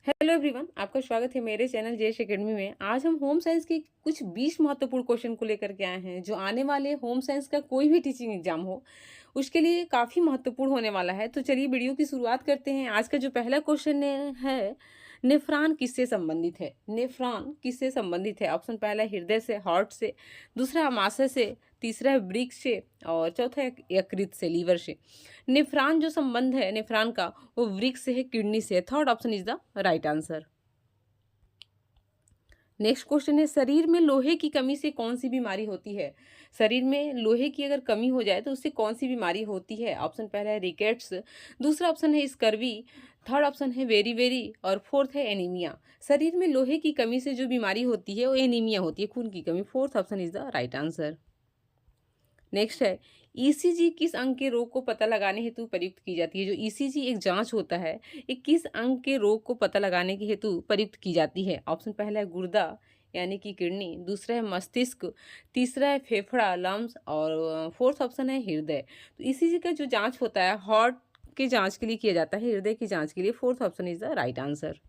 Hello everyone, आपका स्वागत है मेरे चैनल जेएस एकेडमी में। आज हम होम साइंस के कुछ 20 महत्वपूर्ण क्वेश्चन को लेकर के आए हैं जो आने वाले होम साइंस का कोई भी टीचिंग एग्जाम हो उसके लिए काफ़ी महत्वपूर्ण होने वाला है। तो चलिए वीडियो की शुरुआत करते हैं। आज का जो पहला क्वेश्चन है, नेफ्रॉन किससे संबंधित है? नेफ्रॉन किससे संबंधित है? ऑप्शन पहला है हृदय से, हार्ट से, दूसरा आमाशय से, तीसरा है वृक्क से और चौथा है यकृत से, लीवर से। नेफ्रॉन जो संबंध है नेफ्रॉन का, वो वृक्क से है, किडनी से है। Third option is the right answer. Next question है, शरीर में लोहे की कमी से कौन सी बीमारी होती है? शरीर में लोहे की अगर कमी हो जाए तो उससे कौन सी बीमारी होती है? ऑप्शन पहला है रिकेट्स, दूसरा ऑप्शन है स्कर्वी, थर्ड ऑप्शन है वेरी वेरी और फोर्थ है एनीमिया। शरीर में लोहे की कमी से जो बीमारी होती है वो एनीमिया होती है, खून की कमी। Fourth option is the right answer. Next है, ईसीजी किस अंग के रोग को पता लगाने हेतु प्रयुक्त की जाती है? जो ईसीजी एक जांच होता है, ये किस अंग के रोग को पता लगाने के हेतु प्रयुक्त की जाती है? ऑप्शन पहला है गुर्दा यानी कि किडनी, दूसरा है मस्तिष्क, तीसरा है फेफड़ा लम्स और फोर्थ ऑप्शन है हृदय। तो ईसीजी का जो जांच होता है हार्ट के जांच के लिए किया जाता है, हृदय की जांच के लिए। Fourth option is the right answer.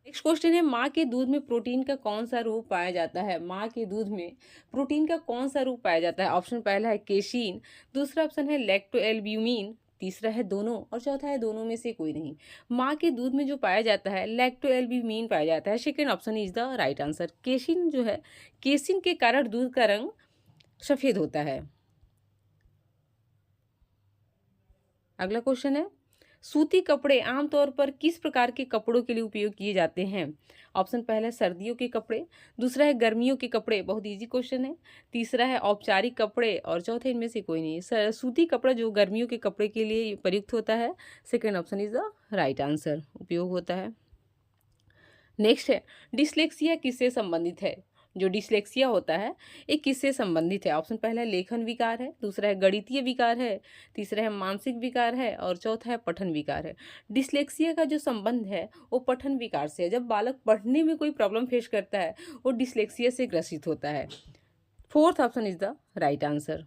Next question है, माँ के दूध में प्रोटीन का कौन सा रूप पाया जाता है? माँ के दूध में प्रोटीन का कौन सा रूप पाया जाता है? ऑप्शन पहला है केशिन, दूसरा ऑप्शन है लैक्टोएल्ब्यूमिन, तीसरा है दोनों और चौथा है दोनों में से कोई नहीं। माँ के दूध में जो पाया जाता है लैक्टोएल्ब्यूमिन पाया जाता है। Second option is the right answer. Casein जो है, केशिन के कारण दूध का रंग सफेद होता है। अगला क्वेश्चन है, सूती कपड़े आमतौर पर किस प्रकार के कपड़ों के लिए उपयोग किए जाते हैं? ऑप्शन पहला है सर्दियों के कपड़े, दूसरा है गर्मियों के कपड़े, बहुत इजी क्वेश्चन है, तीसरा है औपचारिक कपड़े और चौथा इनमें से कोई नहीं। सूती कपड़ा जो गर्मियों के कपड़े के लिए प्रयुक्त होता है। Second option is the right answer, उपयोग होता है। नेक्स्ट है, डिसलेक्सिया किससे संबंधित है? जो डिसलेक्सिया होता है ये किससे संबंधित है? ऑप्शन पहला है लेखन विकार है, दूसरा है गणितीय विकार है, तीसरा है मानसिक विकार है और चौथा है पठन विकार है। डिसलेक्सिया का जो संबंध है वो पठन विकार से है। जब बालक पढ़ने में कोई प्रॉब्लम फेस करता है वो डिसलेक्सिया से ग्रसित होता है। Fourth option is the right answer.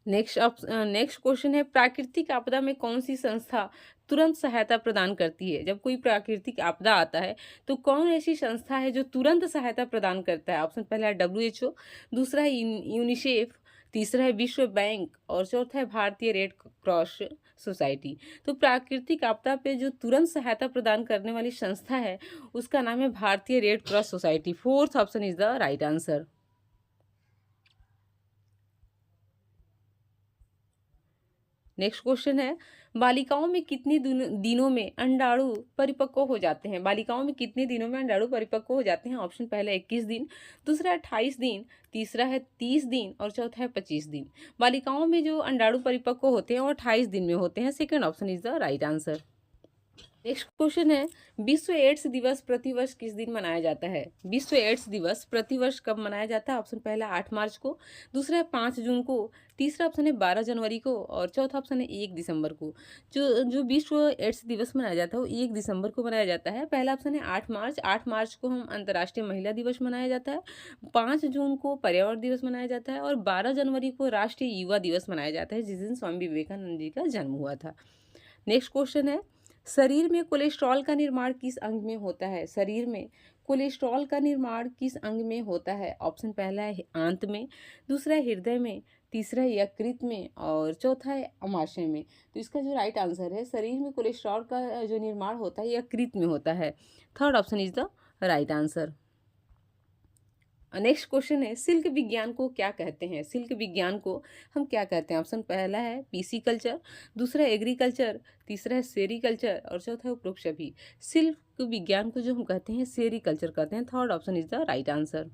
Next question है, प्राकृतिक आपदा में कौन सी संस्था तुरंत सहायता प्रदान करती है? जब कोई प्राकृतिक आपदा आता है तो कौन ऐसी संस्था है जो तुरंत सहायता प्रदान करता है? ऑप्शन पहला है डब्ल्यूएचओ, दूसरा है यूनिसेफ, तीसरा है विश्व बैंक और चौथा है भारतीय रेड क्रॉस सोसाइटी। तो प्राकृतिक आपदा पे जो तुरंत सहायता प्रदान करने वाली संस्था है उसका नाम है भारतीय red cross society. Fourth option is the right answer. Next question है, बालिकाओं में कितने दिनों में अंडाणु परिपक्व हो जाते हैं? बालिकाओं में कितने दिनों में अंडाणु परिपक्व हो जाते हैं? ऑप्शन पहला 21 दिन, दूसरा 28 दिन, तीसरा है 30 दिन और चौथा है 25 दिन। बालिकाओं में जो अंडाणु परिपक्व होते हैं वो 28 दिन में होते हैं। Second option is the right answer. Next question है, विश्व एड्स दिवस प्रतिवर्ष किस दिन मनाया जाता है? विश्व एड्स दिवस प्रतिवर्ष कब मनाया जाता है? ऑप्शन पहला 8 मार्च को, दूसरा है 5 जून को, तीसरा ऑप्शन है 12 जनवरी को और चौथा ऑप्शन है 1 दिसंबर को। जो जो विश्व एड्स दिवस मनाया जाता है वो 1 दिसंबर को मनाया जाता है। पहला ऑप्शन है 8 मार्च, 8 मार्च को हम अंतर्राष्ट्रीय महिला दिवस मनाया जाता है, 5 जून को पर्यावरण दिवस मनाया जाता है और 12 जनवरी को राष्ट्रीय युवा दिवस मनाया जाता है जिस दिन स्वामी विवेकानंद जी का जन्म हुआ था। नेक्स्ट क्वेश्चन है, शरीर में कोलेस्ट्रॉल का निर्माण किस अंग में होता है? शरीर में कोलेस्ट्रॉल का निर्माण किस अंग में होता है? ऑप्शन पहला है आंत में, दूसरा है हृदय में, तीसरा है यकृत में और चौथा है अमाशय में। तो इसका जो राइट आंसर है, शरीर में कोलेस्ट्रॉल का जो निर्माण होता है यकृत में होता है। Third option is the right answer. Next question है, सिल्क विज्ञान को क्या कहते हैं? सिल्क विज्ञान को हम क्या कहते हैं? ऑप्शन पहला है पीसी कल्चर, दूसरा है एग्रीकल्चर, तीसरा है सेरीकल्चर और चौथा है उपरोक्त सभी। सिल्क विज्ञान को जो हम कहते हैं सेरीकल्चर कहते हैं। Third option is the right answer.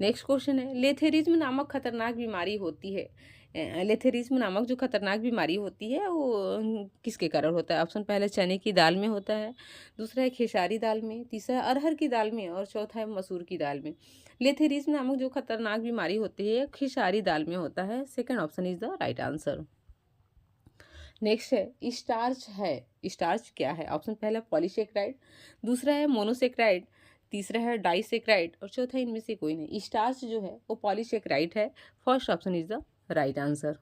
Next question है, लेथेरिज्म नामक खतरनाक बीमारी होती है। लेथेरिज्म नामक जो खतरनाक बीमारी होती है वो किसके कारण होता है? ऑप्शन पहले चने की दाल में होता है, दूसरा है खेसारी दाल में, तीसरा है अरहर की दाल में और चौथा है मसूर की दाल में। लेथेरिज्म नामक जो खतरनाक बीमारी होती है खेसारी दाल में होता है। Second option is the right answer. Next है, स्टार्च है, स्टार्च क्या है? ऑप्शन पहला पॉलीसेक्राइड, दूसरा है मोनोसेक्राइड, तीसरा है डाइसेक्राइड और चौथा इनमें से कोई नहीं। स्टार्च जो है वो पॉलीसेक्राइड है। First option is the right answer.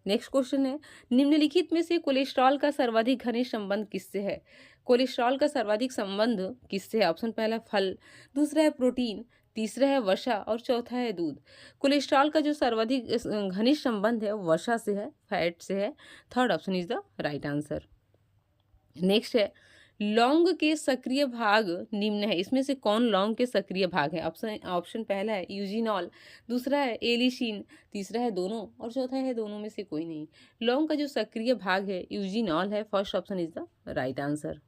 Next question है, निम्नलिखित में से कोलेस्ट्रॉल का सर्वाधिक घनिष्ठ संबंध किससे है? कोलेस्ट्रॉल का सर्वाधिक संबंध किससे है? ऑप्शन पहला फल, दूसरा है प्रोटीन, तीसरा है वसा और चौथा है दूध। कोलेस्ट्रॉल का जो सर्वाधिक घनिष्ठ संबंध है वो वसा से है, फैट से है। Third option is the right answer. Next है, लौंग के सक्रिय भाग निम्न है, इसमें से कौन लौंग के सक्रिय भाग है? ऑप्शन ऑप्शन पहला है यूजिनॉल, दूसरा है एलिशिन, तीसरा है दोनों और चौथा है दोनों में से कोई नहीं। लौंग का जो सक्रिय भाग है यूजिनॉल है। First option is the right answer.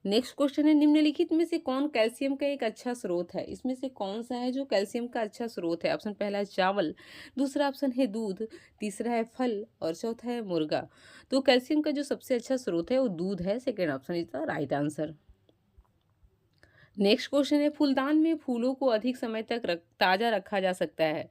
Next question है, निम्नलिखित में से कौन कैल्शियम का एक अच्छा स्रोत है? इसमें से कौन सा है जो कैल्शियम का अच्छा स्रोत है? ऑप्शन पहला है चावल, दूसरा ऑप्शन है दूध, तीसरा है फल और चौथा है मुर्गा। तो कैल्शियम का जो सबसे अच्छा स्रोत है वो दूध है। Second option is the right answer. Next question है, फूलदान में फूलों को अधिक समय तक ताज़ा रखा जा सकता है।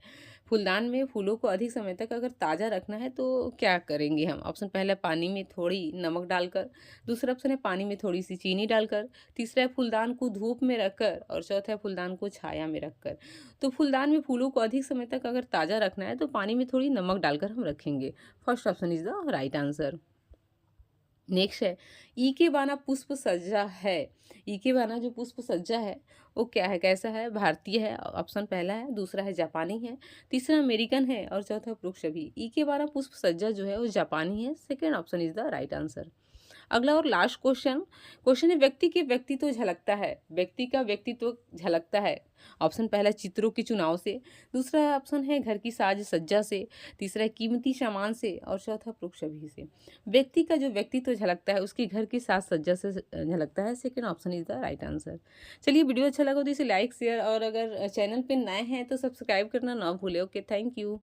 फूलदान में फूलों को अधिक समय तक अगर ताज़ा रखना है तो क्या करेंगे हम? ऑप्शन पहला पानी में थोड़ी नमक डालकर, दूसरा ऑप्शन है पानी में थोड़ी सी चीनी डालकर, तीसरा है फूलदान को धूप में रखकर और चौथा है फूलदान को छाया में रखकर। तो फूलदान में फूलों को अधिक समय तक अगर ताज़ा रखना है तो पानी में थोड़ी नमक डालकर हम रखेंगे। First option is the right answer. Next है, ईकेबाना पुष्प सज्जा है। ईकेबाना जो पुष्प सज्जा है वो क्या है, कैसा है? भारतीय है, ऑप्शन पहला है, दूसरा है जापानी है, तीसरा अमेरिकन है और चौथा वृक्षभी। ईकेबाना पुष्प सज्जा जो है वो जापानी है। Second option is the right answer. अगला और लास्ट क्वेश्चन, क्वेश्चन है, व्यक्ति के व्यक्तित्व झलकता है, व्यक्ति का व्यक्तित्व झलकता है। ऑप्शन पहला चित्रों के चुनाव से, दूसरा ऑप्शन है घर की साज सज्जा से, तीसरा है कीमती सामान से और चौथा वृक्षभी से। व्यक्ति का जो व्यक्तित्व झलकता है उसकी घर की साज सज्जा से झलकता है। Second option is the right answer. चलिए, वीडियो अच्छा लगा तो इसे लाइक शेयर और अगर चैनल पे नए हैं तो सब्सक्राइब करना ना भूले। Okay, thank you.